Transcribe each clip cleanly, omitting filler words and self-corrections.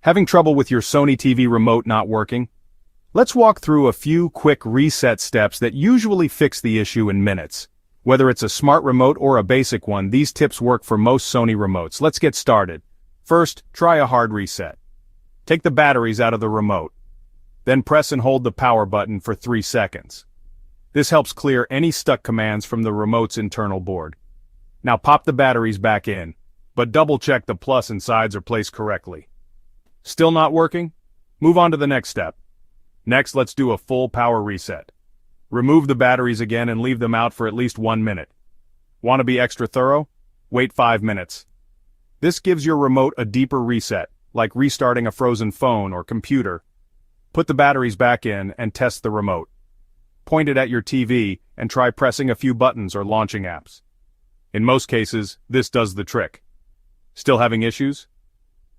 Having trouble with your Sony TV remote not working? Let's walk through a few quick reset steps that usually fix the issue in minutes. Whether it's a smart remote or a basic one, these tips work for most Sony remotes. Let's get started. First, try a hard reset. Take the batteries out of the remote. Then press and hold the power button for 3 seconds. This helps clear any stuck commands from the remote's internal board. Now pop the batteries back in, but double-check the plus and sides are placed correctly. Still not working? Move on to the next step. Next, let's do a full power reset. Remove the batteries again and leave them out for at least 1 minute. Want to be extra thorough? Wait 5 minutes. This gives your remote a deeper reset, like restarting a frozen phone or computer. Put the batteries back in and test the remote. Point it at your TV and try pressing a few buttons or launching apps. In most cases, this does the trick. Still having issues?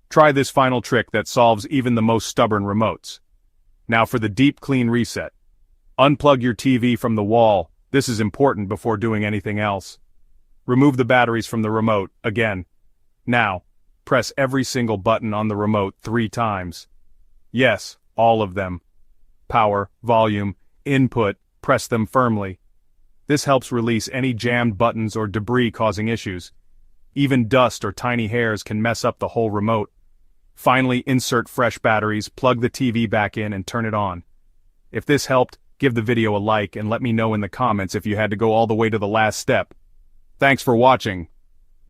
Try this final trick that solves even the most stubborn remotes. Now for the deep clean reset. Unplug your TV from the wall. This is important before doing anything else. Remove the batteries from the remote, again. Now, press every single button on the remote 3 times. Yes, all of them. Power, volume, input, press them firmly. This helps release any jammed buttons or debris causing issues. Even dust or tiny hairs can mess up the whole remote. Finally, insert fresh batteries, plug the TV back in and turn it on. If this helped, give the video a like and let me know in the comments if you had to go all the way to the last step. Thanks for watching.